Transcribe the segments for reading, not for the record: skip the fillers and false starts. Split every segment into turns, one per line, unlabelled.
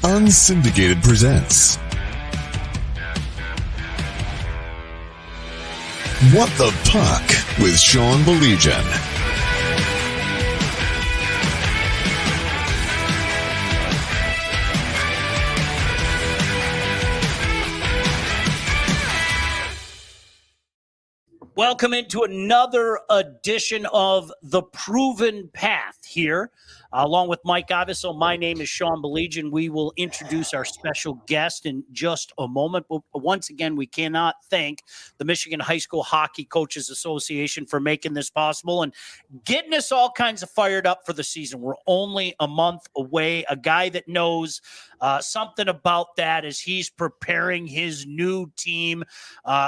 Unsyndicated presents What the Puck with Sean Baligian.
Welcome into another edition of The Proven Path here. Along with Mike Iavasile, my name is Sean Baligian. We will introduce our special guest in just a moment. But once again, we cannot thank the Michigan High School Hockey Coaches Association for making this possible and getting us all kinds of fired up for the season. We're only a month away. A guy that knows something about that as he's preparing his new team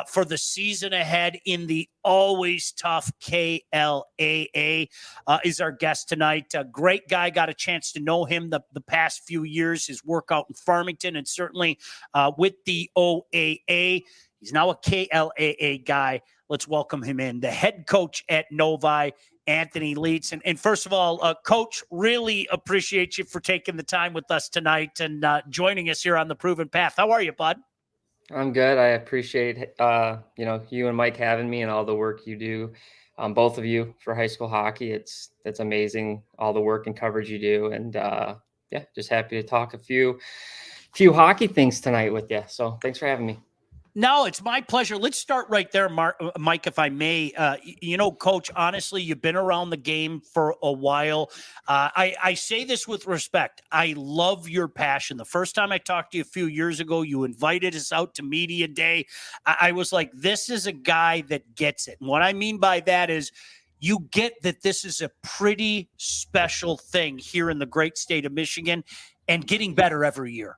for the season ahead in the always tough KLAA is our guest tonight. A great guy, got a chance to know him the past few years, his work out in Farmington and certainly with the OAA. He's now a KLAA guy. Let's welcome him in. The head coach at Novi, Anthony Lietz. And first of all, Coach, really appreciate you for taking the time with us tonight and joining us here on The Proven Path. How are you, bud?
I'm good. I appreciate, you and Mike having me and all the work you do, both of you, for high school hockey. It's amazing, all the work and coverage you do. And just happy to talk a few hockey things tonight with you. So thanks for having me.
No, it's my pleasure. Let's start right there, Mike, if I may. Coach, honestly, you've been around the game for a while. I say this with respect. I love your passion. The first time I talked to you a few years ago, you invited us out to media day. I was like, this is a guy that gets it. And what I mean by that is you get that this is a pretty special thing here in the great state of Michigan and getting better every year.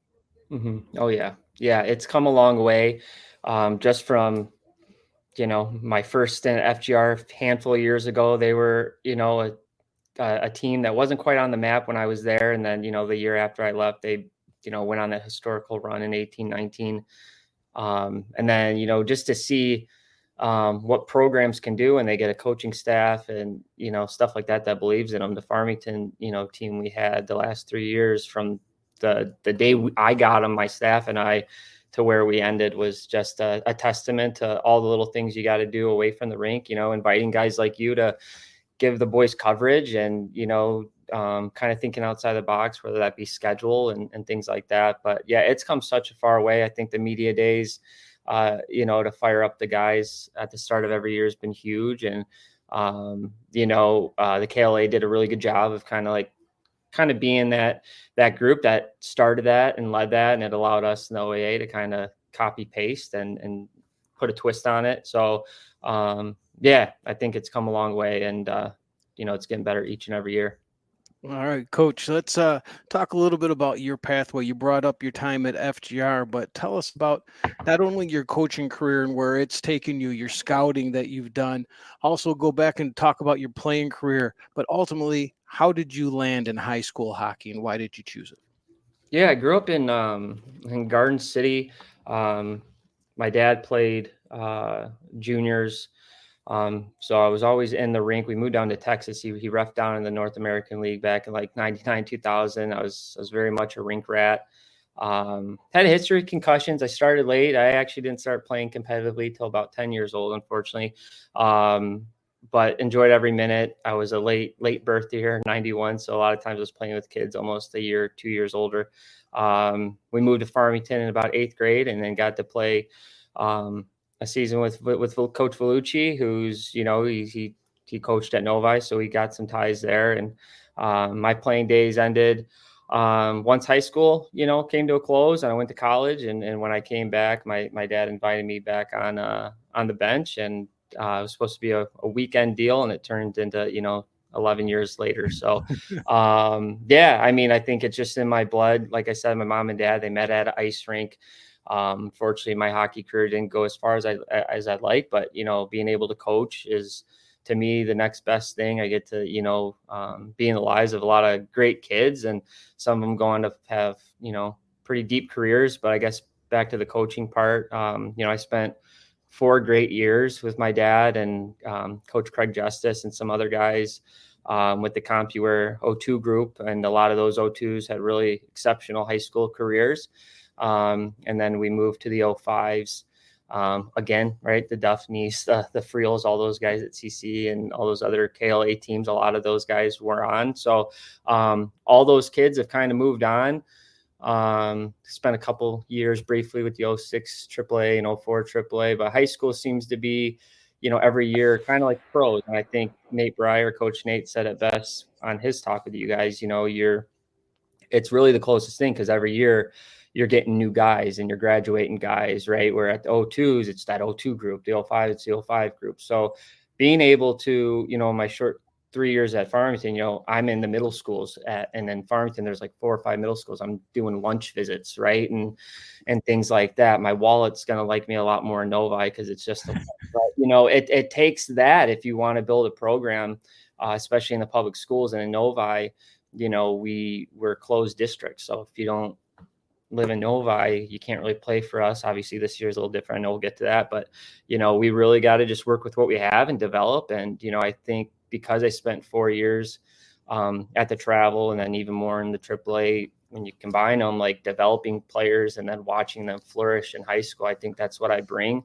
Mm-hmm. Oh, yeah. Yeah, it's come a long way. Just from, my first stint at FGR a handful of years ago, they were, a team that wasn't quite on the map when I was there. And then, the year after I left, they, went on that historical run in 18-19. And then, just to see what programs can do when they get a coaching staff and, stuff like that believes in them. The Farmington, team we had the last 3 years from the day I got them, my staff and I, to where we ended was just a testament to all the little things you got to do away from the rink, inviting guys like you to give the boys coverage and, kind of thinking outside the box, whether that be schedule and things like that. But yeah, it's come such a far way. I think the media days, to fire up the guys at the start of every year has been huge. And, the KLAA did a really good job of kind of being that group that started that and led that. And it allowed us in the OAA to kind of copy paste and put a twist on it. So, I think it's come a long way and, it's getting better each and every year.
All right, Coach, let's talk a little bit about your pathway. You brought up your time at FGR, but tell us about not only your coaching career and where it's taken you, your scouting that you've done. Also go back and talk about your playing career, but ultimately, how did you land in high school hockey and why did you choose it?
Yeah, I grew up in Garden City. My dad played juniors. So I was always in the rink. We moved down to Texas. He reffed down in the North American League back in like 99, 2000. I was very much a rink rat. Had a history of concussions. I started late. I actually didn't start playing competitively till about 10 years old, unfortunately. But enjoyed every minute. I was a late birthday here, 91. So a lot of times I was playing with kids almost a year, 2 years older. We moved to Farmington in about 8th grade and then got to play a season with Coach Lietz, who's, he coached at Novi. So we got some ties there. And my playing days ended once high school, came to a close and I went to college. And when I came back, my dad invited me back on the bench and it was supposed to be a weekend deal and it turned into, 11 years later. So, I think it's just in my blood. Like I said, my mom and dad, they met at an ice rink. Fortunately, my hockey career didn't go as far as I'd like, but, being able to coach is, to me, the next best thing. I get to, be in the lives of a lot of great kids and some of them going to have, pretty deep careers. But I guess back to the coaching part, I spent 4 great years with my dad and Coach Craig Justice and some other guys with the CompuWare O2 group. And a lot of those O2s had really exceptional high school careers. And then we moved to the O5s. Again, right, the Duffneys, the Friels, all those guys at CC and all those other KLAA teams, a lot of those guys were on. So all those kids have kind of moved on. Spent a couple years briefly with the 06 AAA and 04 AAA, but high school seems to be, every year kind of like pros. And I think Nate Breyer, Coach Nate, said it best on his talk with you guys. It's really the closest thing, because every year you're getting new guys and you're graduating guys, right? Where at the O2s, it's that O2 group, the O5, it's the O5 group. So being able to, my short 3 years at Farmington, I'm in the middle schools and then Farmington, there's like 4 or 5 middle schools. I'm doing lunch visits, right? And things like that. My wallet's going to like me a lot more in Novi, because it's just, it takes that if you want to build a program, especially in the public schools. And in Novi, we're closed districts. So if you don't live in Novi, you can't really play for us. Obviously this year is a little different. I know we'll get to that, but we really got to just work with what we have and develop. And I think because I spent 4 years at the travel and then even more in the AAA, when you combine them, like developing players and then watching them flourish in high school, I think that's what I bring,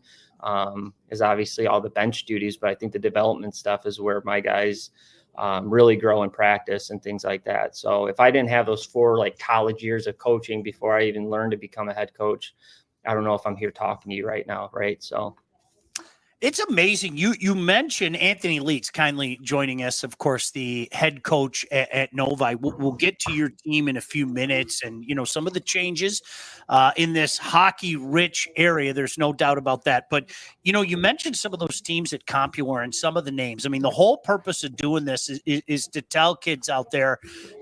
is obviously all the bench duties, but I think the development stuff is where my guys really grow in practice and things like that. So if I didn't have those 4 like college years of coaching before I even learned to become a head coach, I don't know if I'm here talking to you right now. Right. So
it's amazing. You mentioned Anthony Lietz kindly joining us, of course, the head coach at Novi. We'll get to your team in a few minutes and, some of the changes in this hockey-rich area. There's no doubt about that. But, you mentioned some of those teams at CompuWare and some of the names. I mean, the whole purpose of doing this is to tell kids out there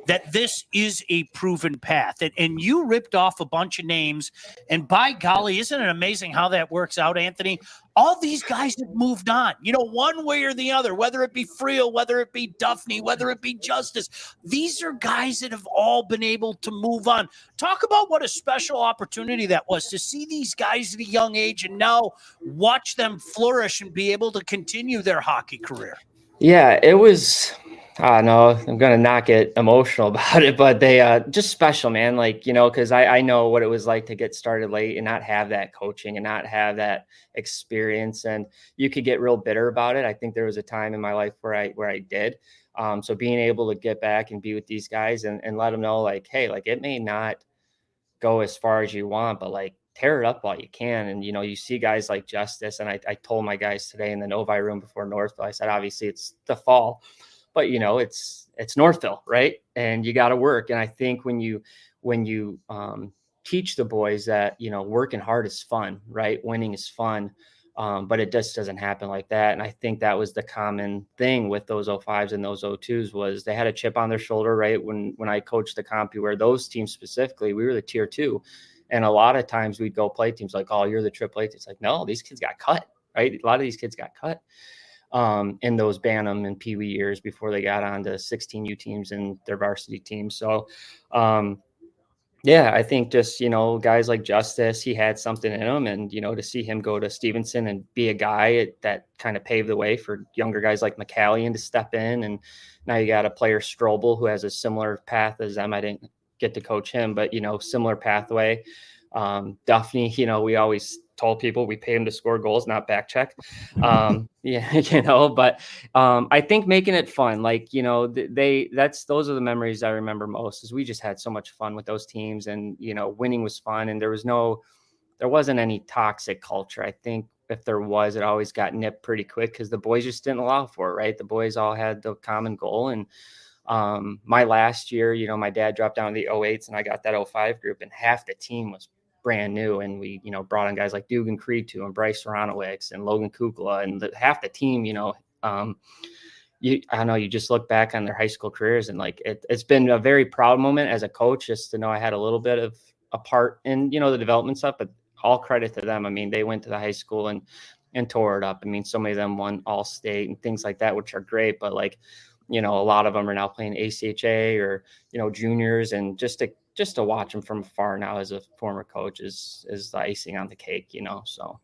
that this is a proven path. And you ripped off a bunch of names. And by golly, isn't it amazing how that works out, Anthony? All these guys have moved on, one way or the other, whether it be Friel, whether it be Duffney, whether it be Justice. These are guys that have all been able to move on. Talk about what a special opportunity that was to see these guys at a young age and now watch them flourish and be able to continue their hockey career.
Yeah, it was, I know I'm going to not get emotional about it, but they just special, man. Like, because I know what it was like to get started late and not have that coaching and not have that experience. And you could get real bitter about it. I think there was a time in my life where I did. So being able to get back and be with these guys and let them know, like, hey, like it may not go as far as you want, but like tear it up while you can. And, you see guys like Justice. And I told my guys today in the Novi room before Northville, I said, obviously it's the fall, but it's Northville, right? And you got to work. And I think when you teach the boys that, working hard is fun, right? Winning is fun. But it just doesn't happen like that. And I think that was the common thing with those 05s and those 02s was they had a chip on their shoulder, right? When I coached the CompuWare, those teams specifically, we were the tier 2. And a lot of times we'd go play teams like, oh, you're the AAA. It's like, no, these kids got cut, right? A lot of these kids got cut in those Bantam and Pee Wee years before they got on to 16U teams and their varsity teams. So, yeah, I think just, guys like Justice, he had something in him. And, to see him go to Stevenson and be a guy that kind of paved the way for younger guys like McCallion to step in. And now you got a player, Strobel, who has a similar path as them. I didn't get to coach him, but, similar pathway. Duffney, we always told people we pay him to score goals, not back check. Yeah, but I think making it fun, like, those are the memories I remember most is we just had so much fun with those teams and, winning was fun. And there wasn't any toxic culture. I think if there was, it always got nipped pretty quick because the boys just didn't allow for it. Right. The boys all had the common goal. And my last year, my dad dropped down to the 08s and I got that 05 group and half the team was brand new. And we, brought on guys like Dugan Cretu and Bryce Saranowicz and Logan Kukla and half the team, I know you just look back on their high school careers and like, it's been a very proud moment as a coach, just to know I had a little bit of a part in, the development stuff, but all credit to them. I mean, they went to the high school and tore it up. I mean, so many of them won all state and things like that, which are great, but like, a lot of them are now playing ACHA or, juniors, and just to watch them from afar now as a former coach is the icing on the cake, so.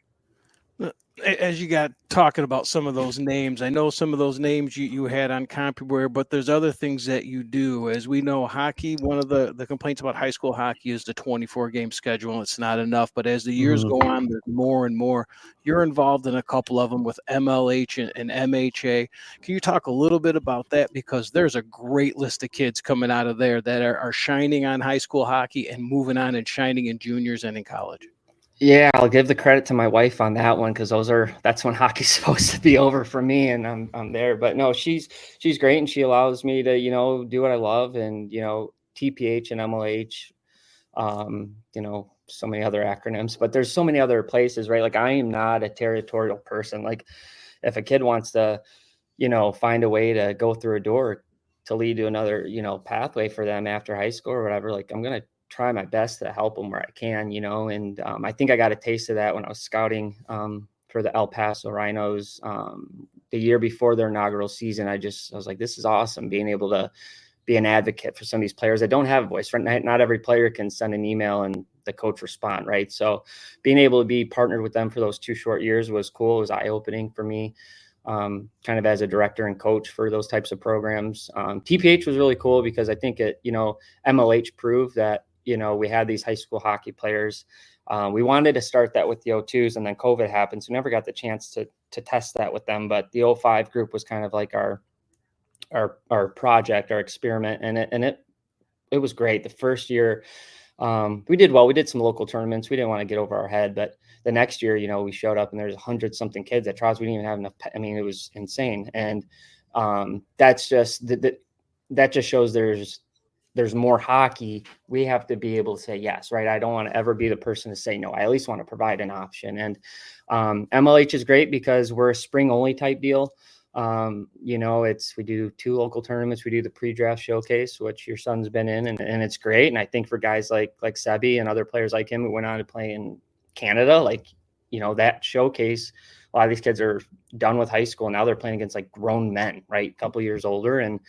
As you got talking about some of those names, I know some of those names you had on CompuWare, but there's other things that you do. As we know, hockey, one of the complaints about high school hockey is the 24-game schedule. It's not enough. But as the years go on, there's more and more. You're involved in a couple of them with MLH and MHA. Can you talk a little bit about that? Because there's a great list of kids coming out of there that are shining on high school hockey and moving on and shining in juniors and in college.
Yeah, I'll give the credit to my wife on that one because that's when hockey's supposed to be over for me, and I'm there. But no, she's great, and she allows me to do what I love, and TPH and MLH, so many other acronyms, but there's so many other places, right? Like I am not a territorial person. Like if a kid wants to, find a way to go through a door to lead to another, pathway for them after high school or whatever, like I'm gonna try my best to help them where I can, and I think I got a taste of that when I was scouting for the El Paso Rhinos the year before their inaugural season. I was like, this is awesome, being able to be an advocate for some of these players that don't have a voice. Not every player can send an email and the coach respond, right? So being able to be partnered with them for those 2 short years was cool. It was eye-opening for me, kind of as a director and coach for those types of programs. TPH was really cool because I think MLH proved that we had these high school hockey players. We wanted to start that with the O2s, and then COVID happened, so we never got the chance to test that with them. But the 05 group was kind of like our project, our experiment, and it was great. The first year, we did well. We did some local tournaments. We didn't want to get over our head, but the next year, we showed up and there's 100-something kids at trials. We didn't even have enough. I mean, it was insane, and that's just that just shows there's more hockey. We have to be able to say yes, right? I don't want to ever be the person to say no. I at least want to provide an option. And MLH is great because we're a spring only type deal. We do 2 local tournaments. We do the pre-draft showcase, which your son's been in, and it's great. And I think for guys like Sebi and other players like him who went on to play in Canada, that showcase, a lot of these kids are done with high school. Now they're playing against like grown men, right? A couple years older. And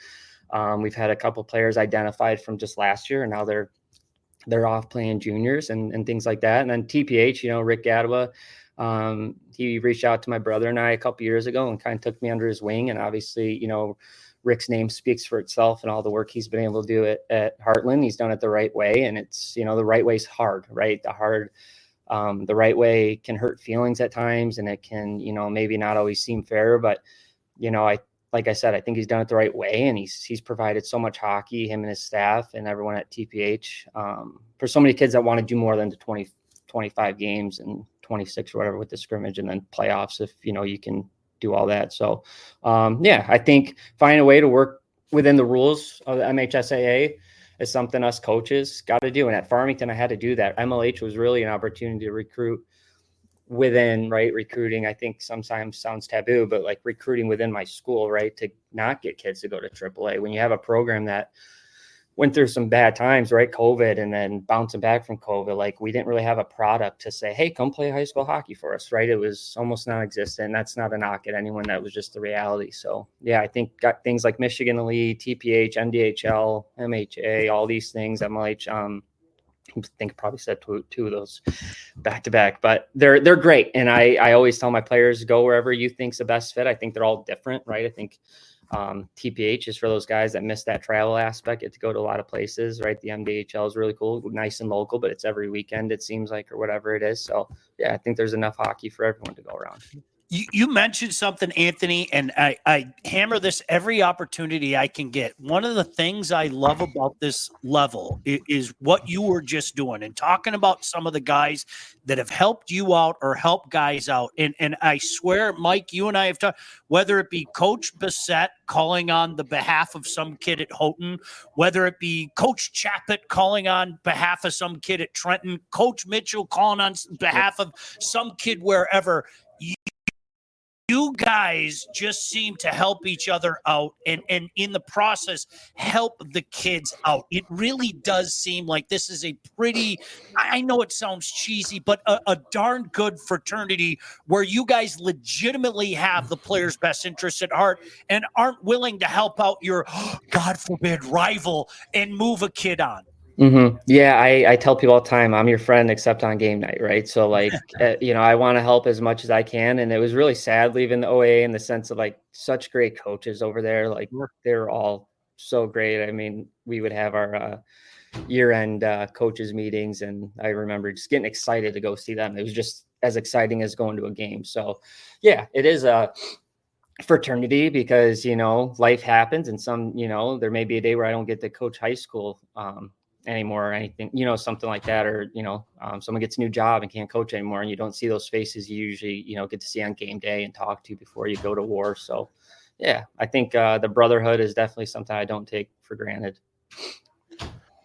we've had a couple players identified from just last year, and now they're off playing juniors and things like that. And then TPH, Rick Gadwa, he reached out to my brother and I a couple years ago and kind of took me under his wing. And obviously, Rick's name speaks for itself and all the work he's been able to do at Heartland. He's done it the right way. And it's, the right way's hard, right? The right way can hurt feelings at times, and it can, maybe not always seem fair, but, like I said, I think he's done it the right way, and he's provided so much hockey, him and his staff and everyone at TPH, for so many kids that want to do more than the 20, 25 games and 26 or whatever with the scrimmage and then playoffs if, you can do all that. So, I think finding a way to work within the rules of the MHSAA is something us coaches got to do. And at Farmington, I had to do that. MLH was really an opportunity to recruit within, right? Recruiting, I think sometimes sounds taboo, but like recruiting within my school, right? To not get kids to go to AAA. When you have a program that went through some bad times, right? COVID, and then bouncing back from COVID, like we didn't really have a product to say, hey, come play high school hockey for us, right? It was almost non-existent. That's not a knock at anyone. That was just the reality. So I think got things like Michigan Elite, TPH, NDHL, MHA, all these things, MLH, I think I probably said two of those back to back, but they're great. And I always tell my players, go wherever you think's the best fit. I think they're all different, right? I think TPH is for those guys that miss that travel aspect, get to go to a lot of places, right? The MDHL is really cool, nice and local, but it's every weekend, it seems like, or whatever it is. So I think there's enough hockey for everyone to go around.
You mentioned something, Anthony, and I hammer this every opportunity I can get. One of the things I love about this level is what you were just doing and talking about some of the guys that have helped you out or helped guys out. And I swear, Mike, you and I have talked, whether it be Coach Bissett calling on the behalf of some kid at Houghton, whether it be Coach Chappett calling on behalf of some kid at Trenton, Coach Mitchell calling on behalf of some kid wherever. You guys just seem to help each other out and in the process help the kids out. It really does seem like this is a pretty, I know it sounds cheesy, but a darn good fraternity where you guys legitimately have the players' best interests at heart and aren't willing to help out your, God forbid, rival and move a kid on.
Yeah, I tell people all the time, I'm your friend except on game night, right? So like, I want to help as much as I can. And it was really sad leaving the OA in the sense of like such great coaches over there. Like they're all so great. I mean, we would have our year-end coaches meetings, and I remember just getting excited to go see them. It was just as exciting as going to a game. So yeah, it is a fraternity because, life happens, and there may be a day where I don't get to coach high school anymore or anything, something like that, or someone gets a new job and can't coach anymore, and you don't see those faces you usually get to see on game day and talk to before you go to war. So yeah, I think the brotherhood is definitely something I don't take for granted.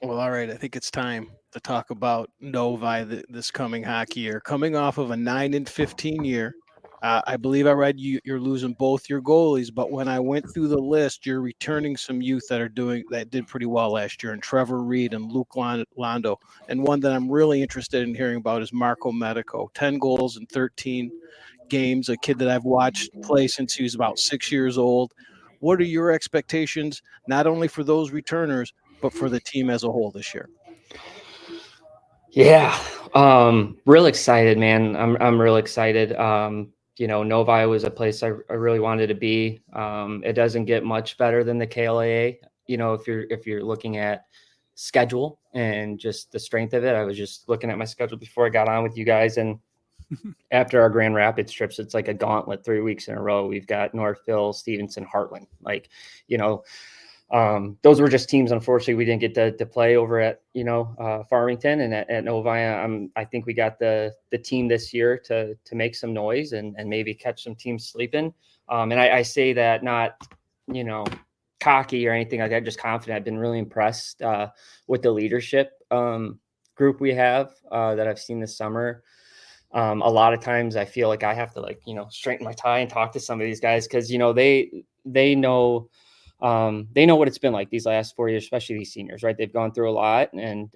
Well, all right, I think it's time to talk about Novi this coming hockey year, coming off of a 9-15 year. I believe I read you're losing both your goalies, but when I went through the list, you're returning some youth that did pretty well last year, and Trevor Reed and Luke Londo. And one that I'm really interested in hearing about is Marco Medico, 10 goals in 13 games, a kid that I've watched play since he was about 6 years old. What are your expectations, not only for those returners, but for the team as a whole this year?
Yeah, real excited, man. I'm real excited. Novi was a place I really wanted to be. It doesn't get much better than the KLAA. If you're looking at schedule and just the strength of it. I was just looking at my schedule before I got on with you guys, and after our Grand Rapids trips, it's like a gauntlet 3 weeks in a row. We've got Northville, Stevenson, Heartland. Those were just teams, unfortunately, we didn't get to play over at, Farmington and at Novi. I think we got the team this year to make some noise and maybe catch some teams sleeping. And I say that not, cocky or anything like that, just confident. I've been really impressed with the leadership group we have that I've seen this summer. A lot of times I feel like I have to straighten my tie and talk to some of these guys because, they know what it's been like these last 4 years, especially these seniors, right? They've gone through a lot, and,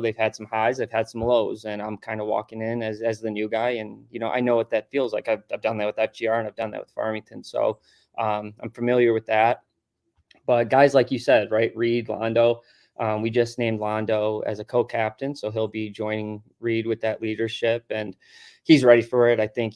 they've had some highs, they've had some lows, and I'm kind of walking in as the new guy. And, I know what that feels like. I've done that with FGR and I've done that with Farmington. So I'm familiar with that. But guys, like you said, right? Reed, Londo, we just named Londo as a co-captain. So he'll be joining Reed with that leadership, and he's ready for it. I think,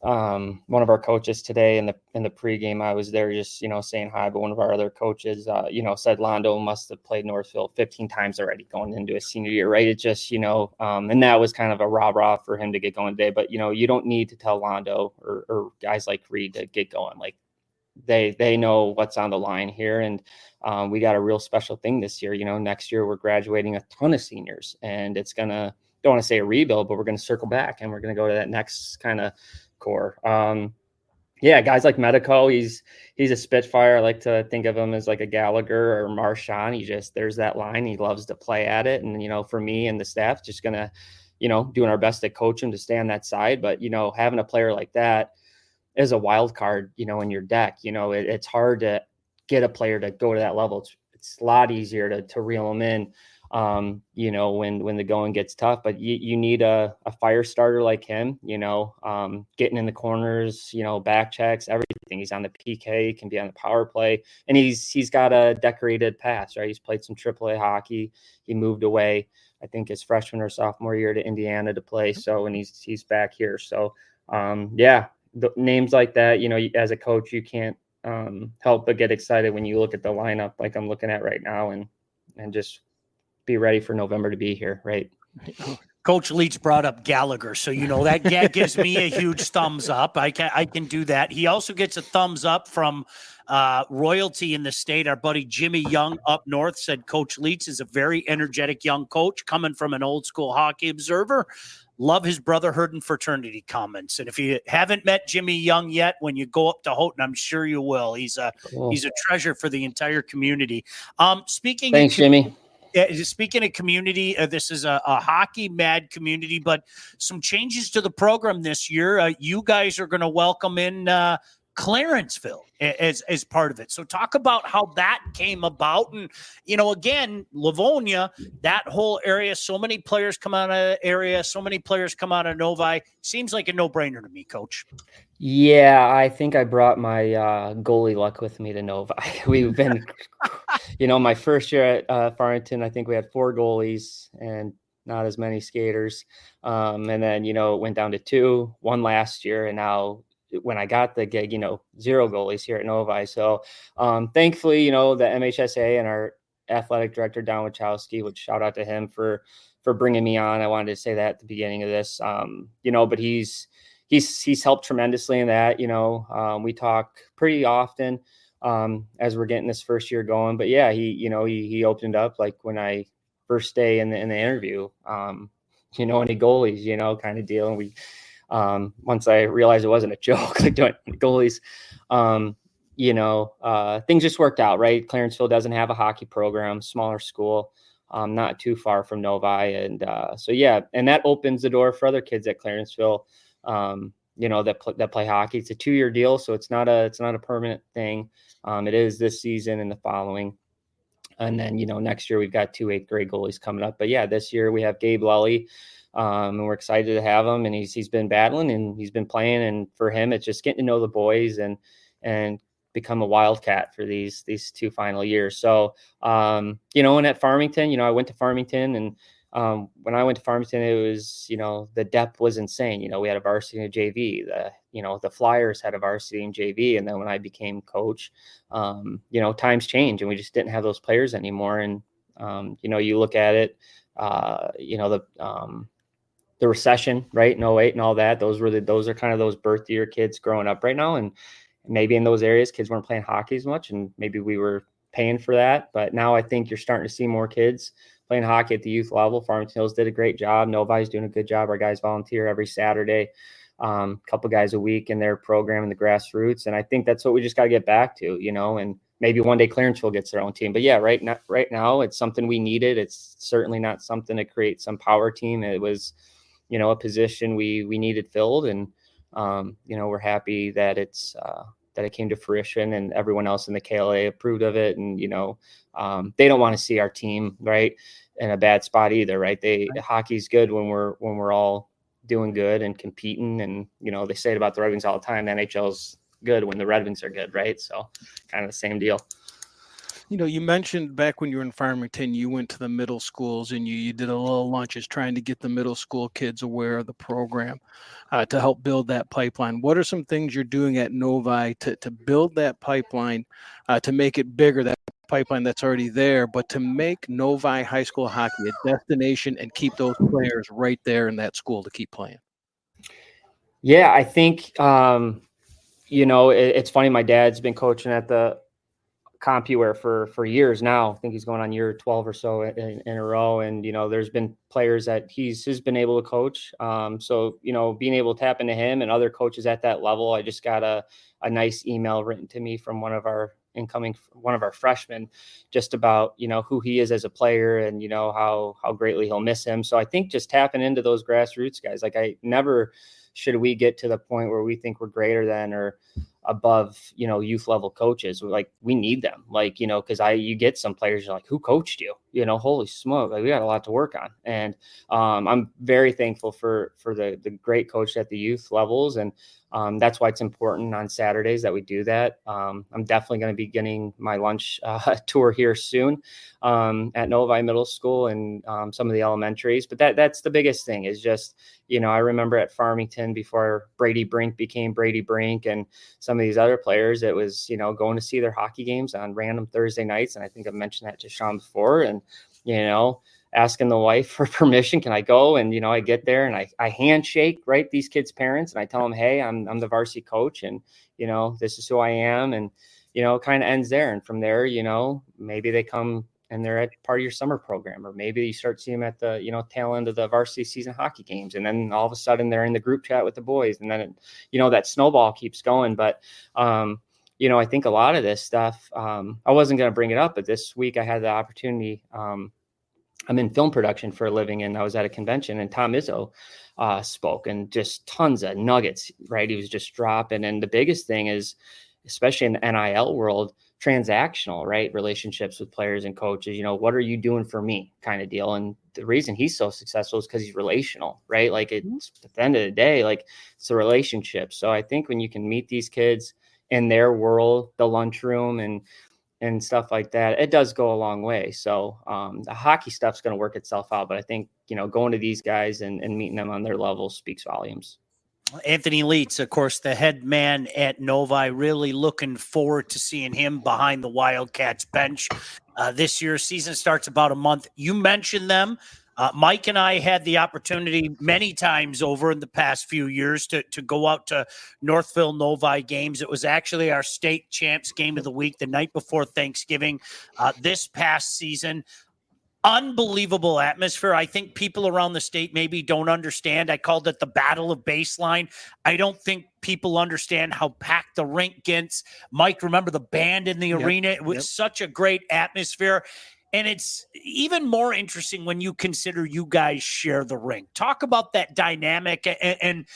one of our coaches today in the pregame, I was there just, saying hi, but one of our other coaches, said Londo must have played Northville 15 times already going into his senior year, right? It just, and that was kind of a rah-rah for him to get going today. But, you don't need to tell Londo or guys like Reed to get going. Like they know what's on the line here. And we got a real special thing this year. Next year we're graduating a ton of seniors, and it's don't want to say a rebuild, but we're going to circle back and we're going to go to that next kind of core. Guys like Medico, he's a Spitfire. I like to think of him as like a Gallagher or Marchand. There's that line. He loves to play at it. And, for me and the staff, just going to, doing our best to coach him to stay on that side. But, having a player like that is a wild card, in your deck. It's hard to get a player to go to that level. It's a lot easier to reel them in. When the going gets tough, but you need a fire starter like him, getting in the corners, back checks, everything. He's on the PK, can be on the power play, and he's got a decorated past, right? He's played some AAA hockey. He moved away, I think, his freshman or sophomore year to Indiana to play. So, and he's back here. So, the names like that, as a coach, you can't help but get excited when you look at the lineup like I'm looking at right now, and just be ready for November to be here, right?
Coach Lietz brought up Gallagher, so that gives me a huge thumbs up. I can do that. He also gets a thumbs up from royalty in the state. Our buddy Jimmy Young up north said Coach Lietz is a very energetic young coach coming from an old school hockey observer. Love his brotherhood and fraternity comments. And if you haven't met Jimmy Young yet, when you go up to Houghton, I'm sure you will. He's a treasure for the entire community. Thanks,
Jimmy.
Speaking of community, this is a hockey mad community, but some changes to the program this year. You guys are going to welcome in Clarenceville as part of it. So talk about how that came about. And, again, Livonia, that whole area, so many players come out of the area, so many players come out of Novi. Seems like a no-brainer to me, Coach.
Yeah, I think I brought my goalie luck with me to Novi. We've been, my first year at Farmington, I think we had 4 goalies and not as many skaters. And then, it went down to 2, 1 last year. And now when I got the gig, 0 goalies here at Novi. So thankfully, the MHSA and our athletic director, Don Wachowski, which shout out to him for bringing me on. I wanted to say that at the beginning of this, but he's helped tremendously in that. We talk pretty often as we're getting this first year going. But yeah, he opened up like when I first day in the interview, any goalies, kind of deal. And we once I realized it wasn't a joke, like doing goalies, things just worked out, right? Clarenceville doesn't have a hockey program, smaller school, not too far from Novi. And so, yeah, and that opens the door for other kids at Clarenceville, that play hockey. It's a 2-year deal, so it's not a permanent thing. It is this season and the following. And then, next year we've got 2 8th grade goalies coming up. But yeah, this year we have Gabe Lully, and we're excited to have him. And he's been battling and he's been playing. And for him, it's just getting to know the boys and become a Wildcat for these 2 final years. So, and at Farmington, I went to Farmington, and when I went to Farmington, it was, the depth was insane. We had a varsity and a JV. The Flyers had a varsity and JV. And then when I became coach, times change and we just didn't have those players anymore. And, you look at it, the recession, right? In 08 and all that, those are kind of those birth year kids growing up right now. And maybe in those areas, kids weren't playing hockey as much, and maybe we were paying for that. But now I think you're starting to see more kids playing hockey at the youth level. Farmington Hills did a great job. Novi's doing a good job. Our guys volunteer every Saturday, a couple guys a week in their program in the grassroots. And I think that's what we just got to get back to, and maybe one day Clarenceville gets their own team. But yeah, right now it's something we needed. It's certainly not something to create some power team. It was, a position we needed filled. And, we're happy that that it came to fruition and everyone else in the KLAA approved of it. And, they don't want to see our team right in a bad spot either. Right. Hockey's good when we're all doing good and competing. And, they say it about the Red Wings all the time. The NHL's good when the Red Wings are good. Right. So kind of the same deal.
You mentioned back when you were in Farmington, you went to the middle schools and you did a little lunches trying to get the middle school kids aware of the program to help build that pipeline. What are some things you're doing at Novi to build that pipeline, to make it bigger, that pipeline that's already there, but to make Novi high school hockey a destination and keep those players right there in that school to keep playing?
Yeah, I think, it's funny. My dad's been coaching at the CompuWare for years now. I think he's going on year 12 or so in a row. And, there's been players that he's been able to coach. So, being able to tap into him and other coaches at that level, I just got a nice email written to me from one of our freshmen just about, who he is as a player and, how greatly he'll miss him. So I think just tapping into those grassroots guys, like should we get to the point where we think we're greater than or above, youth level coaches, we need them, because you get some players, you're like, who coached you? Holy smoke, we got a lot to work on. And I'm very thankful for the great coach at the youth levels. And that's why it's important on Saturdays that we do that. I'm definitely going to be getting my lunch tour here soon at Novi Middle School and some of the elementaries. But that's the biggest thing is just, I remember at Farmington before Brady Brink became Brady Brink and some of these other players, it was, going to see their hockey games on random Thursday nights. And I think I've mentioned that to Sean before. And, asking the wife for permission, can I go? And, I get there and I handshake, right, these kids' parents, and I tell them, hey, I'm the varsity coach and, this is who I am. And, it kind of ends there. And from there, maybe they come and they're at part of your summer program, or maybe you start seeing them at the, tail end of the varsity season hockey games. And then all of a sudden they're in the group chat with the boys. And then, that snowball keeps going. But, I think a lot of this stuff, I wasn't going to bring it up, but this week I had the opportunity I'm in film production for a living, and I was at a convention, and Tom Izzo spoke, and just tons of nuggets, right? He was just dropping. And the biggest thing is, especially in the NIL world, transactional, right? Relationships with players and coaches, what are you doing for me kind of deal. And the reason he's so successful is because he's relational, right? Like it's at the end of the day, like it's a relationship. So I think when you can meet these kids in their world, the lunchroom and stuff like that, it does go a long way. So the hockey stuff's going to work itself out. But I think, going to these guys and meeting them on their level speaks volumes.
Anthony Lietz, of course, the head man at Novi, really looking forward to seeing him behind the Wildcats bench. This year's season starts about a month. You mentioned them. Mike and I had the opportunity many times over in the past few years to go out to Northville Novi games. It was actually our state champs game of the week, the night before Thanksgiving, this past season. Unbelievable atmosphere. I think people around the state maybe don't understand. I called it the Battle of Baseline. I don't think people understand how packed the rink gets. Mike, remember the band in the arena? It was such a great atmosphere. And it's even more interesting when you consider you guys share the rink. Talk about that dynamic and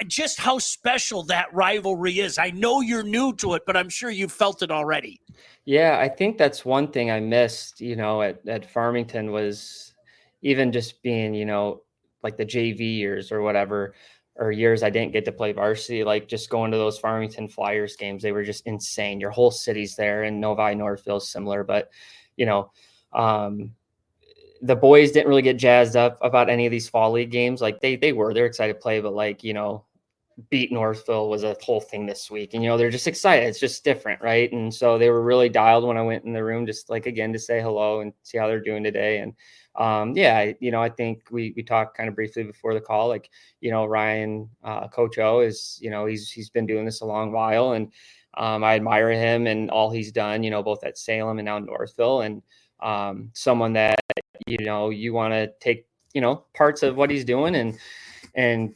just how special that rivalry is. I know you're new to it, but I'm sure you've felt it already.
Yeah, I think that's one thing I missed, at Farmington was even just being, like the JV years or whatever, or years I didn't get to play varsity, like just going to those Farmington Flyers games. They were just insane. Your whole city's there, and Novi Northville is similar, but, the boys didn't really get jazzed up about any of these fall league games. Like they're excited to play, but like, beat Northville was a whole thing this week, and they're just excited. It's just different, right? And so they were really dialed when I went in the room, just like again to say hello and see how they're doing today. And I think we talked kind of briefly before the call, like Ryan, Coach O is he's been doing this a long while, and I admire him and all he's done, both at Salem and now Northville, and someone that you want to take parts of what he's doing and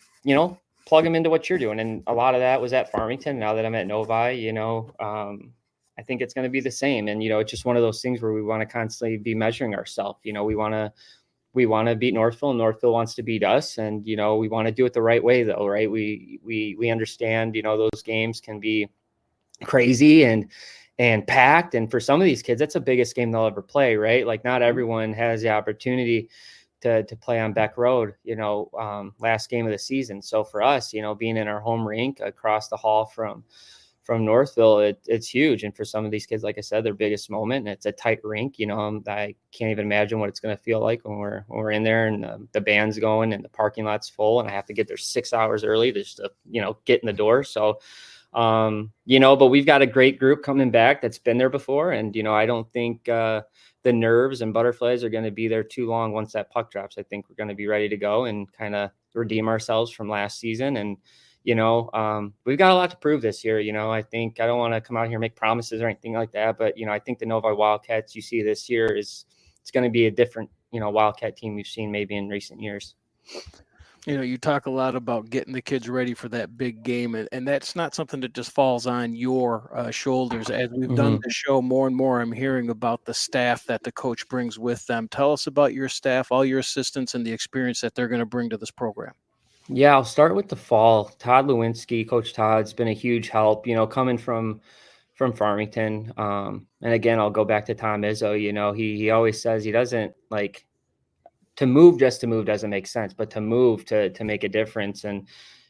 plug them into what you're doing. And a lot of that was at Farmington. Now that I'm at Novi, I think it's going to be the same. And, it's just one of those things where we want to constantly be measuring ourselves. We want to beat Northville, and Northville wants to beat us. And, we want to do it the right way though. Right. We understand, those games can be crazy and packed. And for some of these kids, that's the biggest game they'll ever play. Right. Like not everyone has the opportunity to play on Beck Road, last game of the season. So for us, being in our home rink across the hall from Northville, it's huge. And for some of these kids, like I said, their biggest moment, and it's a tight rink. I can't even imagine what it's going to feel like when we're in there and the band's going and the parking lot's full, and I have to get there 6 hours early just to, get in the door. So, but we've got a great group coming back that's been there before. And, I don't think, the nerves and butterflies are going to be there too long once that puck drops. I think we're going to be ready to go and kind of redeem ourselves from last season. And, we've got a lot to prove this year. I think I don't want to come out here and make promises or anything like that, but, I think the Novi Wildcats you see this year it's going to be a different, Wildcat team we've seen maybe in recent years.
You talk a lot about getting the kids ready for that big game, and that's not something that just falls on your shoulders. As we've done the show more and more, I'm hearing about the staff that the coach brings with them. Tell us about your staff, all your assistants, and the experience that they're going to bring to this program.
Yeah, I'll start with the fall. Todd Lewinsky, Coach Todd's been a huge help, coming from Farmington. And again, I'll go back to Tom Izzo. He always says he doesn't like to move just to move doesn't make sense, but to move to make a difference and,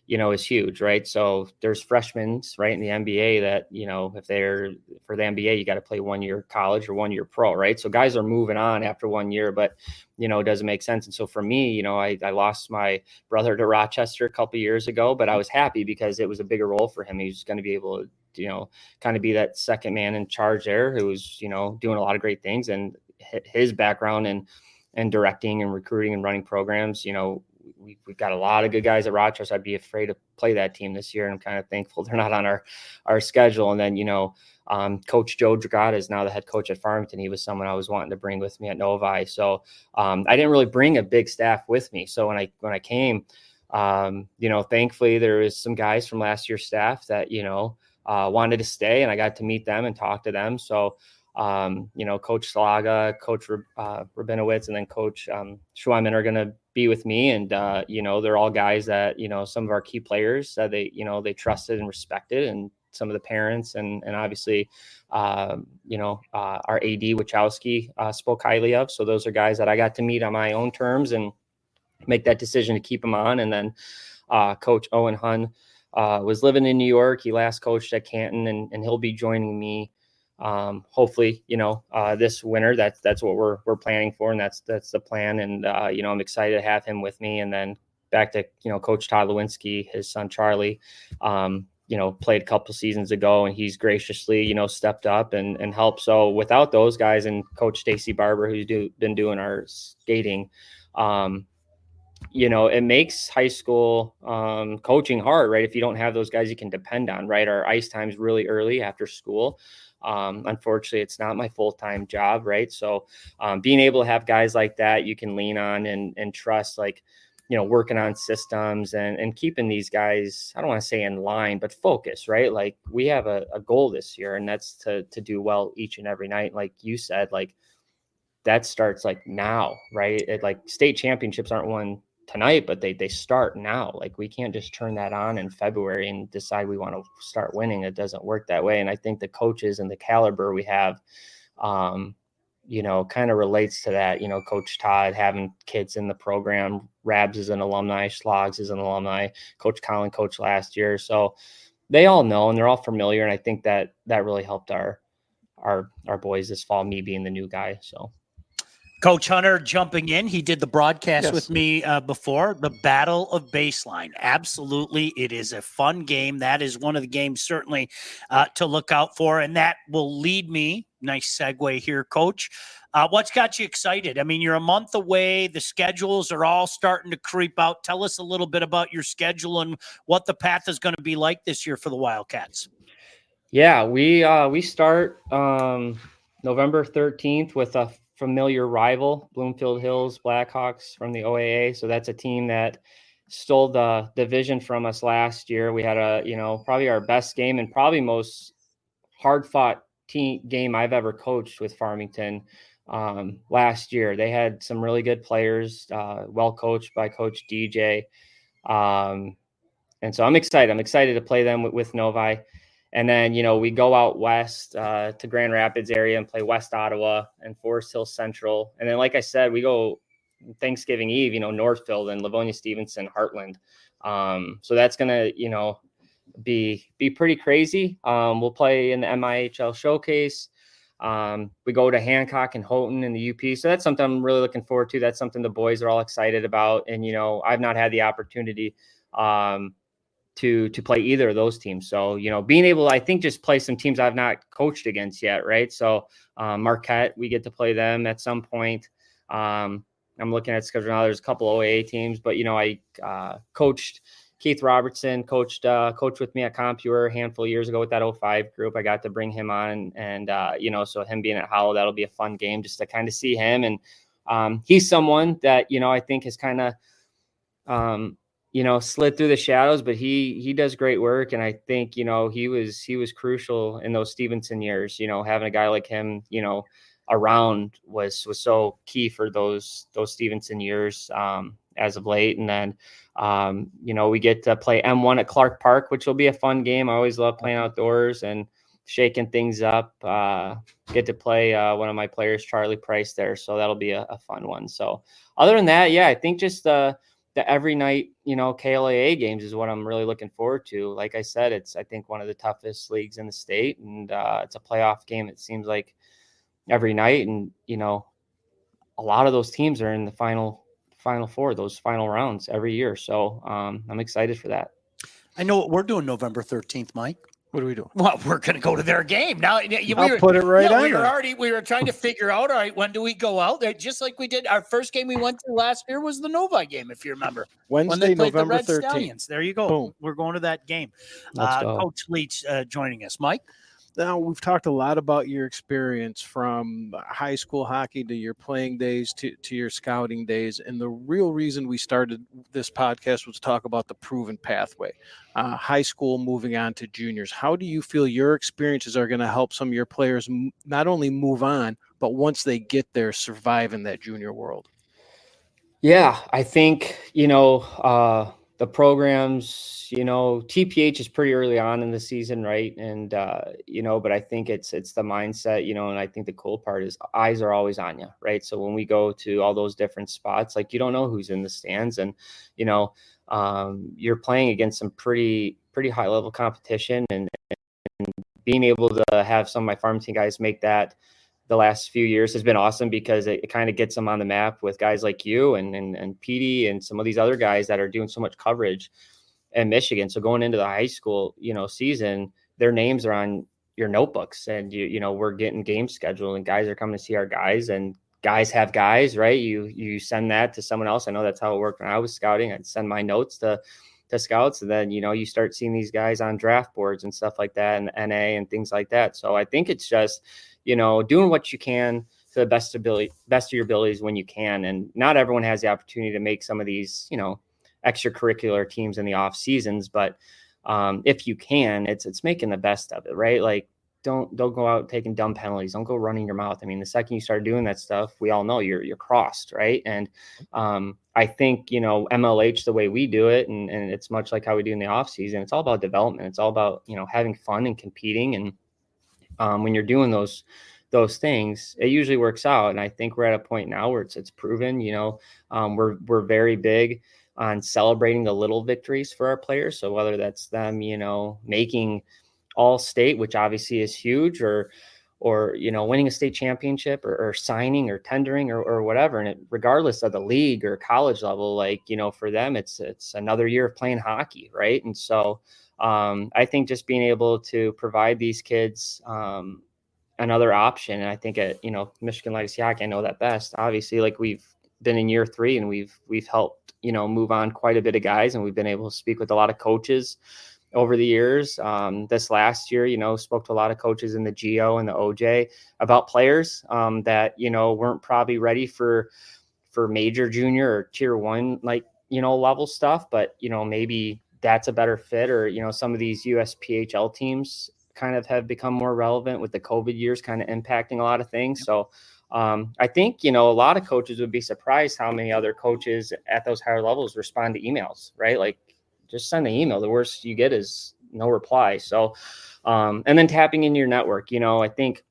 is huge, right? So there's freshmen, right, in the NBA that, if they're for the NBA, you got to play 1 year college or 1 year pro, right? So guys are moving on after 1 year, but, it doesn't make sense. And so for me, I lost my brother to Rochester a couple of years ago, but I was happy because it was a bigger role for him. He was going to be able to, kind of be that second man in charge there who was, doing a lot of great things, and his background and directing and recruiting and running programs, we've got a lot of good guys at Rochester. I'd be afraid to play that team this year, and I'm kind of thankful they're not on our schedule. And then, Coach Joe Dragata is now the head coach at Farmington. He was someone I was wanting to bring with me at Novi. So I didn't really bring a big staff with me. So when I came, thankfully there was some guys from last year's staff that, wanted to stay, and I got to meet them and talk to them. So Coach Salaga, Coach Rabinowitz, and then Coach Schweiman are going to be with me. And, they're all guys that, some of our key players that they trusted and respected, and some of the parents and obviously, our AD Wachowski spoke highly of. So those are guys that I got to meet on my own terms and make that decision to keep them on. And then Coach Owen Hun was living in New York. He last coached at Canton, and he'll be joining me hopefully, this winter. That's what we're planning for, and that's the plan. And I'm excited to have him with me. And then back to Coach Todd Lewinsky, his son Charlie, played a couple seasons ago, and he's graciously stepped up and helped. So without those guys and Coach Stacy Barber, who's been doing our skating, it makes high school coaching hard, right? If you don't have those guys you can depend on, right? Our ice time's really early after school. Unfortunately, it's not my full-time job, right? So being able to have guys like that you can lean on and trust, like, working on systems and keeping these guys, I don't want to say in line, but focus, right? Like, we have a goal this year, and that's to do well each and every night. Like you said, like, that starts like now, right? Like, state championships aren't won tonight, but they start now. Like, we can't just turn that on in February and decide we want to start winning. It doesn't work that way. And I think the coaches and the caliber we have, kind of relates to that. Coach Todd having kids in the program, Rabs is an alumni, Schlogs is an alumni, Coach Colin coached last year. So they all know, and they're all familiar. And I think that really helped our boys this fall, me being the new guy. So
Coach Hunter jumping in. He did the broadcast with me before. The Battle of Baseline. Absolutely. It is a fun game. That is one of the games certainly to look out for. And that will lead me. Nice segue here, Coach. What's got you excited? I mean, you're a month away. The schedules are all starting to creep out. Tell us a little bit about your schedule and what the path is going to be like this year for the Wildcats.
Yeah, we start November 13th with a familiar rival, Bloomfield Hills Blackhawks from the OAA. So that's a team that stole the division from us last year. We had probably our best game and probably most hard-fought game I've ever coached with Farmington last year. They had some really good players, well coached by Coach DJ. And so I'm excited. I'm excited to play them with Novi. And then, we go out west to Grand Rapids area and play West Ottawa and Forest Hill Central. And then, like I said, we go Thanksgiving Eve, Northfield and Livonia Stevenson, Heartland. So that's going to, be pretty crazy. We'll play in the MIHL Showcase. We go to Hancock and Houghton in the UP. So that's something I'm really looking forward to. That's something the boys are all excited about. And, I've not had the opportunity to play either of those teams. So, being able to, I think, just play some teams I've not coached against yet, right? So Marquette, we get to play them at some point. I'm looking at schedule now. There's a couple OAA teams, but, I coached Keith Robertson, coached with me at Compure a handful of years ago with that 05 group. I got to bring him on, and so him being at Hollow, that'll be a fun game just to kind of see him. And he's someone that, I think has kind of, slid through the shadows, but he does great work. And I think, he was crucial in those Stevenson years, having a guy like him, around was so key for those Stevenson years as of late. And then, we get to play M1 at Clark Park, which will be a fun game. I always love playing outdoors and shaking things up. Get to play one of my players, Charlie Price, there. So that'll be a fun one. So other than that, I think just the every night, KLAA games is what I'm really looking forward to. Like I said, it's, I think, one of the toughest leagues in the state, and it's a playoff game. It seems like every night, and a lot of those teams are in the final four, those final rounds every year. So I'm excited for that.
I know what we're doing November 13th, Mike.
What are we doing?
Well, we're going to go to their game now.
Put it right on.
We were trying to figure out, all right, when do we go out there? Just like we did. Our first game we went to last year was the Novi game, if you remember.
Wednesday, November
the Red
13th.
Stallions. There you go.
Boom.
We're going to that game.
Let's go.
Coach Lietz joining us. Mike?
Now, we've talked a lot about your experience from high school hockey to your playing days to your scouting days. And the real reason we started this podcast was to talk about the proven pathway, high school moving on to juniors. How do you feel your experiences are going to help some of your players not only move on, but once they get there, survive in that junior world?
Yeah, I think, the programs, TPH is pretty early on in the season, right? And, but I think it's the mindset, and I think the cool part is eyes are always on you, right? So when we go to all those different spots, like you don't know who's in the stands, and, you're playing against some pretty high level competition, and being able to have some of my farm team guys make that the last few years has been awesome, because it kind of gets them on the map with guys like you and Petey and some of these other guys that are doing so much coverage in Michigan. So going into the high school, season, their names are on your notebooks, and we're getting games scheduled, and guys are coming to see our guys, and guys have guys, right? You send that to someone else. I know that's how it worked when I was scouting. I'd send my notes to scouts, and then you start seeing these guys on draft boards and stuff like that, and NA and things like that. So I think it's just doing what you can to the best of your abilities when you can. And not everyone has the opportunity to make some of these extracurricular teams in the off seasons, but if you can, it's making the best of it, right? Like don't go out taking dumb penalties. Don't go running your mouth. I mean, the second you start doing that stuff, we all know you're crossed, right? And I think MLH, the way we do it, and it's much like how we do in the off season. It's all about development. It's all about having fun and competing. And when you're doing those things, it usually works out. And I think we're at a point now where it's proven. We're very big on celebrating the little victories for our players. So whether that's them, making all state, which obviously is huge, or winning a state championship, or signing or tendering or whatever. And regardless of the league or college level, like, for them, it's another year of playing hockey. Right. And so I think just being able to provide these kids another option. And I think at, Michigan Legacy Hockey, I know that best, obviously, like we've been in year 3, and we've helped, move on quite a bit of guys, and we've been able to speak with a lot of coaches over the years. This last year, spoke to a lot of coaches in the GO and the OJ about players that, weren't probably ready for major junior or tier 1, like, level stuff, but, maybe that's a better fit, or, some of these USPHL teams kind of have become more relevant with the COVID years kind of impacting a lot of things. So I think, a lot of coaches would be surprised how many other coaches at those higher levels respond to emails, right? Like, just send an email. The worst you get is no reply. So, and then tapping into your network, I think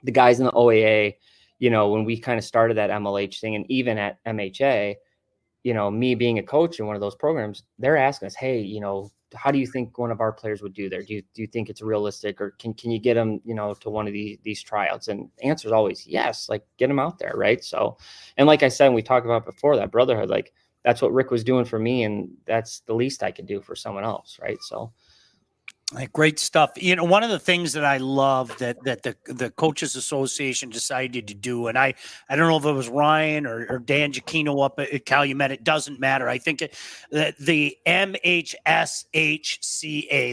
the guys in the OAA, when we kind of started that MLH thing, and even at MHA, me being a coach in one of those programs, they're asking us, hey, how do you think one of our players would do there? Do you think it's realistic, or can you get them, to one of these tryouts? And the answer is always yes, like get them out there. Right. So, and like I said, and we talked about before, that brotherhood, like that's what Rick was doing for me, and that's the least I could do for someone else. Right. So.
Great stuff. One of the things that I love that the Coaches Association decided to do, and I don't know if it was Ryan or Dan Giacchino up at Calumet, it doesn't matter. I think that the MHSHCA,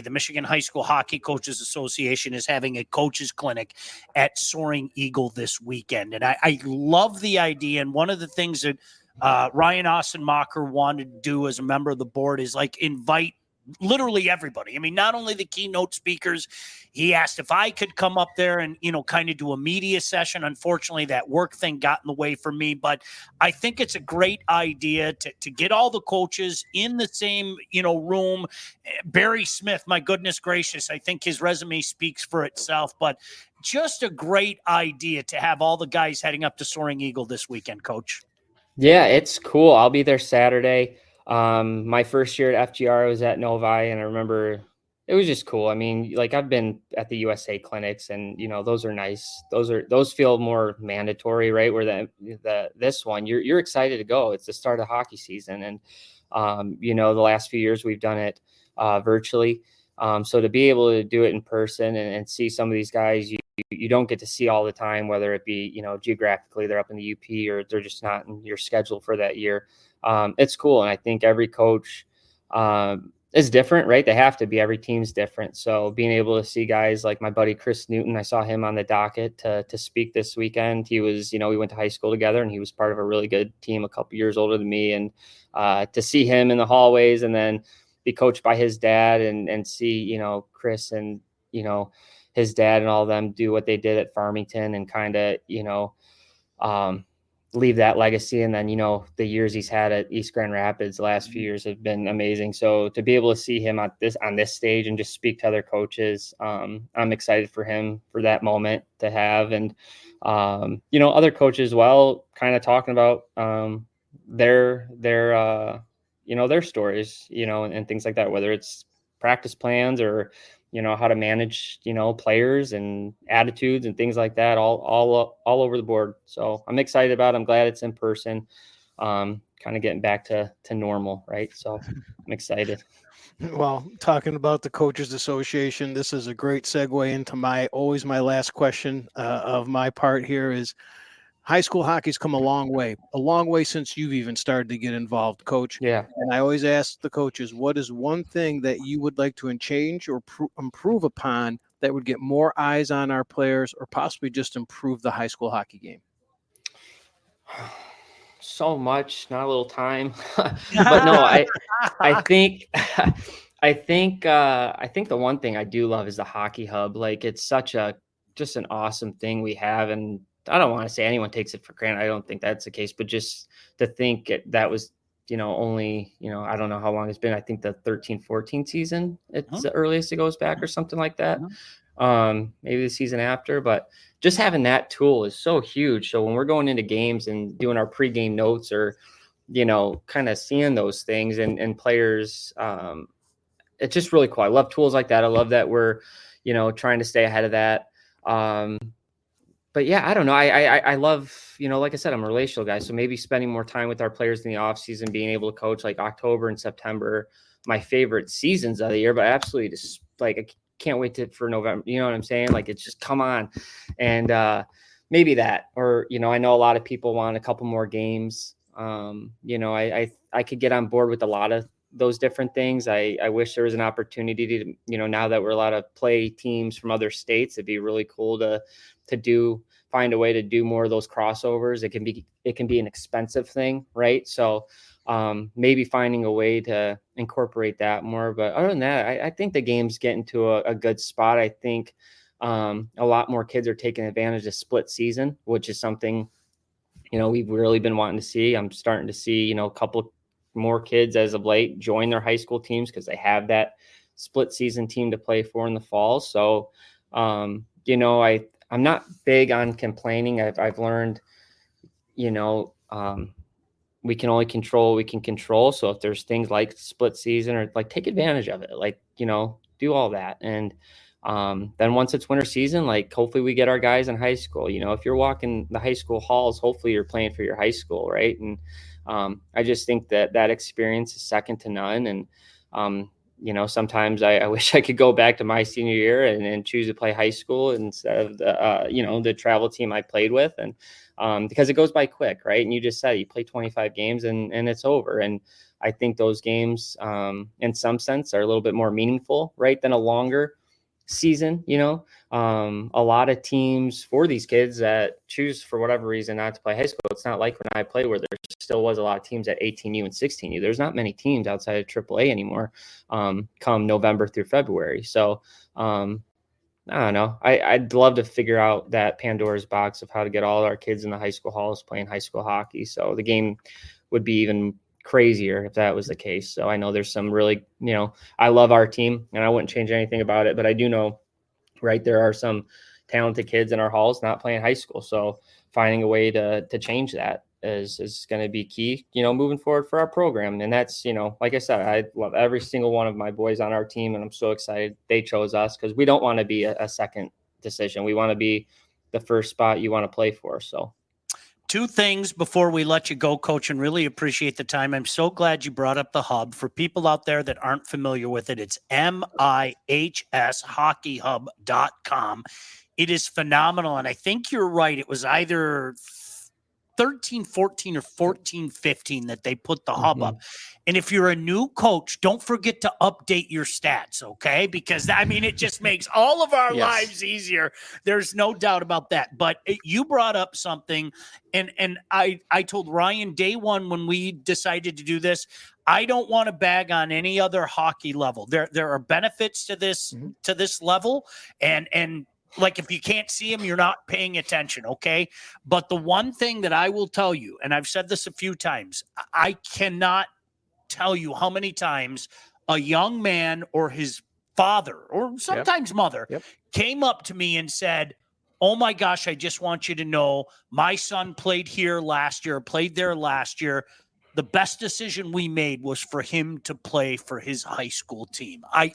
the Michigan High School Hockey Coaches Association, is having a coaches clinic at Soaring Eagle this weekend. And I love the idea. And one of the things that Ryan Ossenmacher wanted to do as a member of the board is like invite literally everybody. I mean, not only the keynote speakers. He asked if I could come up there and, kind of do a media session. Unfortunately, that work thing got in the way for me, but I think it's a great idea to get all the coaches in the same, room. Barry Smith, my goodness gracious, I think his resume speaks for itself, but just a great idea to have all the guys heading up to Soaring Eagle this weekend, Coach.
Yeah, it's cool. I'll be there Saturday. My first year at FGR, I was at Novi, and I remember it was just cool. I mean, like I've been at the USA clinics, and those are nice. Those feel more mandatory, right? Where this one, you're excited to go. It's the start of hockey season, and the last few years we've done it virtually. So to be able to do it in person and see some of these guys you don't get to see all the time, whether it be geographically they're up in the UP or they're just not in your schedule for that year. It's cool, and I think every coach is different, right? They have to be. Every team's different. So being able to see guys like my buddy Chris Newton, I saw him on the docket to speak this weekend. He was, we went to high school together, and he was part of a really good team a couple years older than me. And to see him in the hallways and then be coached by his dad and see, Chris and, his dad and all of them do what they did at Farmington and kind of, leave that legacy. And then, the years he's had at East Grand Rapids, the last few years have been amazing. So to be able to see him on this stage and just speak to other coaches, I'm excited for him for that moment to have. And, other coaches, well, kind of talking about, their stories, and things like that, whether it's practice plans or, how to manage, players and attitudes and things like that, all over the board. So I'm excited about it. I'm glad it's in person, kind of getting back to normal. Right. So I'm excited.
Well, talking about the Coaches Association, this is a great segue into my last question of my part here is, high school hockey's come a long way since you've even started to get involved, Coach.
Yeah.
And I always ask the coaches, what is one thing that you would like to change or improve upon that would get more eyes on our players or possibly just improve the high school hockey game?
So much, not a little time. But no, I think the one thing I do love is the hockey hub. Like, it's just an awesome thing we have. And I don't want to say anyone takes it for granted. I don't think that's the case, but just to think that was, only, I don't know how long it's been. I think the 13-14 season, it's the earliest it goes back or something like that. Maybe the season after, but just having that tool is so huge. So when we're going into games and doing our pregame notes or, kind of seeing those things and players, it's just really cool. I love tools like that. I love that we're, trying to stay ahead of that. But yeah, I don't know. I love, like I said, I'm a relational guy. So maybe spending more time with our players in the off season, being able to coach, like October and September, my favorite seasons of the year, but absolutely just like, I can't wait for November. You know what I'm saying? Like, it's just come on. And maybe that, or, I know a lot of people want a couple more games. I could get on board with a lot of those different things. I wish there was an opportunity to, now that we're allowed to play teams from other states, it'd be really cool to find a way to do more of those crossovers. It can be an expensive thing, right? So maybe finding a way to incorporate that more. But other than that, I think the game's getting to a good spot. I think a lot more kids are taking advantage of split season, which is something, we've really been wanting to see. I'm starting to see, a couple more kids as of late join their high school teams because they have that split season team to play for in the fall. So, I'm not big on complaining. I've learned, we can only control what we can control. So if there's things like split season or like, take advantage of it, like, do all that. And then once it's winter season, like, hopefully we get our guys in high school. If you're walking the high school halls, hopefully you're playing for your high school, right? And I just think that experience is second to none. And sometimes I wish I could go back to my senior year and choose to play high school instead of the travel team I played with. And because it goes by quick, right? And you just said you play 25 games and it's over. And I think those games, in some sense, are a little bit more meaningful, right, than a longer season. A lot of teams for these kids that choose for whatever reason not to play high school. It's not like when I played where there still was a lot of teams at 18U and 16U. There's not many teams outside of AAA anymore come November through February. So I don't know. I'd love to figure out that Pandora's box of how to get all our kids in the high school halls playing high school hockey. So the game would be even crazier if that was the case. So I know there's some really, I love our team and I wouldn't change anything about it, but I do know, right, there are some talented kids in our halls not playing high school. So finding a way to change that is going to be key, moving forward for our program. And that's, like I said, I love every single one of my boys on our team, and I'm so excited they chose us because we don't want to be a second decision. We want to be the first spot you want to play for. So
two things before we let you go, Coach, and really appreciate the time. I'm so glad you brought up the hub. For people out there that aren't familiar with it, it's MIHShockeyhub.com. It is phenomenal. And I think you're right. It was either 13-14 or 14-15 that they put the hub up. And if you're a new coach, don't forget to update your stats, okay? Because, I mean, it just makes all of our lives easier. There's no doubt about that. But you brought up something, and I told Ryan day one when we decided to do this, I don't want to bag on any other hockey level. There are benefits to this level, and like if you can't see them, you're not paying attention, okay? But the one thing that I will tell you, and I've said this a few times, I cannot tell you how many times a young man or his father or sometimes mother came up to me and said, oh my gosh, I just want you to know my son played here last year, played there last year. The best decision we made was for him to play for his high school team. I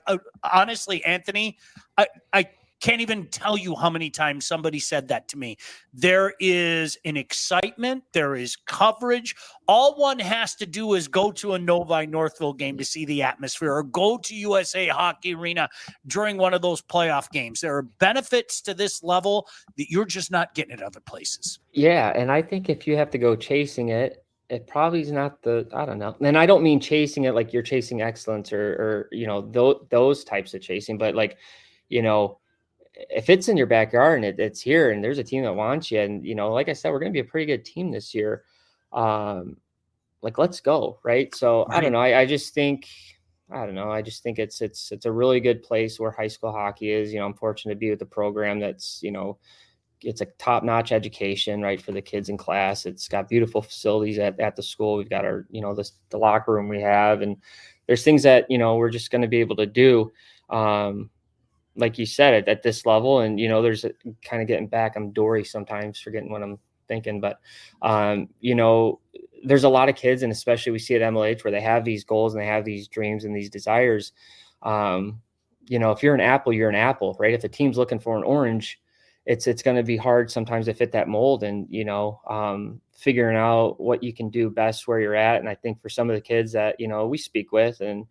honestly, Anthony, I can't even tell you how many times somebody said that to me. There is an excitement. There is coverage. All one has to do is go to a Novi Northville game to see the atmosphere, or go to USA Hockey Arena during one of those playoff games. There are benefits to this level that you're just not getting at other places.
Yeah, and I think if you have to go chasing it, it probably is not I don't know. And I don't mean chasing it like you're chasing excellence or those types of chasing, but like, if it's in your backyard and it's here and there's a team that wants you, and, like I said, we're going to be a pretty good team this year. Like, let's go. Right. So I don't know. I just think it's a really good place where high school hockey is. I'm fortunate to be with the program that's, it's a top-notch education, right, for the kids in class. It's got beautiful facilities at the school. We've got our, the locker room we have, and there's things that, we're just going to be able to do. Like you said, at this level, and, there's kind of getting back. I'm Dory sometimes, forgetting what I'm thinking, but, there's a lot of kids, and especially we see at MLH where they have these goals and they have these dreams and these desires. If you're an apple, you're an apple, right? If the team's looking for an orange, it's going to be hard sometimes to fit that mold, and, figuring out what you can do best where you're at. And I think for some of the kids that, we speak with and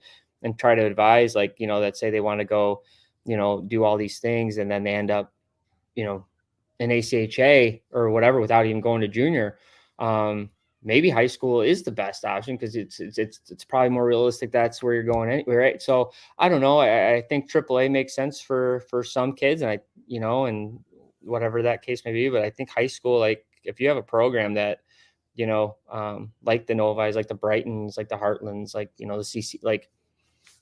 try to advise, like, that say they want to go, do all these things, and then they end up, in ACHA or whatever without even going to junior. Maybe high school is the best option because it's probably more realistic. That's where you're going anyway, right? So I don't know. I think AAA makes sense for some kids, and and whatever that case may be. But I think high school, like if you have a program that, like the Novis, like the Brightons, like the Heartlands, like, the CC, like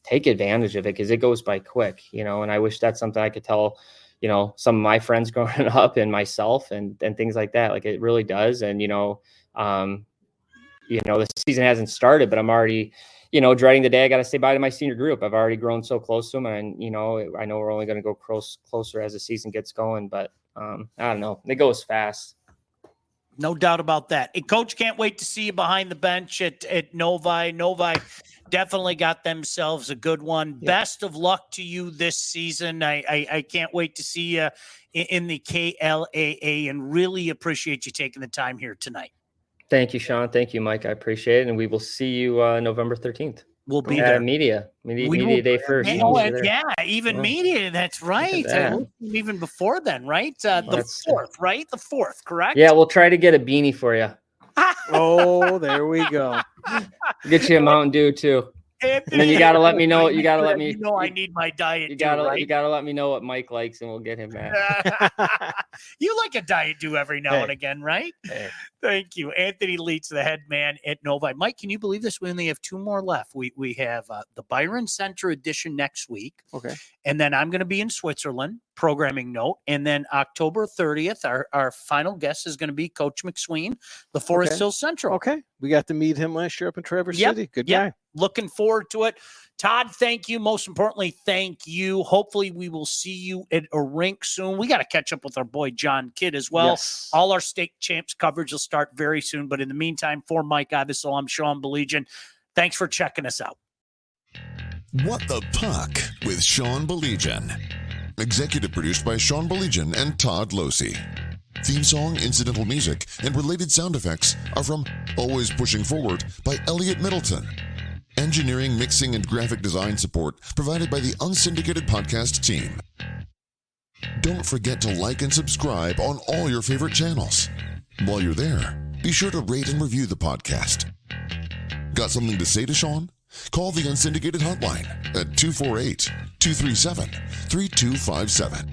take advantage of it because it goes by quick, and I wish that's something I could tell, some of my friends growing up and myself and things like that. Like it really does. And, the season hasn't started, but I'm already, dreading the day I got to say bye to my senior group. I've already grown so close to them, and, I know we're only going to go closer as the season gets going, but I don't know. It goes fast.
No doubt about that. And Coach, can't wait to see you behind the bench at Novi. Novi definitely got themselves a good one. Yep. Best of luck to you this season. I can't wait to see you in the KLAA, and really appreciate you taking the time here tonight.
Thank you, Sean. Thank you, Mike. I appreciate it. And we will see you November 13th.
We'll be there.
Media day first.
Media. That's right. Even before then, right? The 4th, right? The 4th, correct?
Yeah, we'll try to get a beanie for you.
Oh, there we go.
Get you a Mountain Dew too.
Anthony,
and then you got to let me know. You got to let me.
I need my diet.
You got to let me know what Mike likes, and we'll get him that.
You like a diet Dew every now and again, right? Hey. Thank you, Anthony Lietz, the head man at Novi. Mike, can you believe this? We only have 2 more left. We have the Byron Center edition next week.
Okay,
and then I'm going to be in Switzerland. Programming note, and then October 30th, our final guest is going to be Coach McSween, the Forest Hills Central.
Okay, we got to meet him last year up in Traverse City. Good guy.
Looking forward to it. Todd, thank you. Most importantly, thank you. Hopefully, we will see you at a rink soon. We got to catch up with our boy John Kidd as well.
Yes.
All our state champs coverage will start very soon. But in the meantime, for Mike Iavasile, I'm Sean Baligian. Thanks for checking us out.
What the Puck with Sean Baligian. Executive produced by Sean Baligian and Todd Losey. Theme song, incidental music, and related sound effects are from Always Pushing Forward by Elliot Middleton. Engineering, mixing, and graphic design support provided by the Unsyndicated Podcast team. Don't forget to like and subscribe on all your favorite channels. While you're there, Be sure to rate and review the podcast. Got something to say to Sean? Call the unsyndicated hotline at 248-237-3257.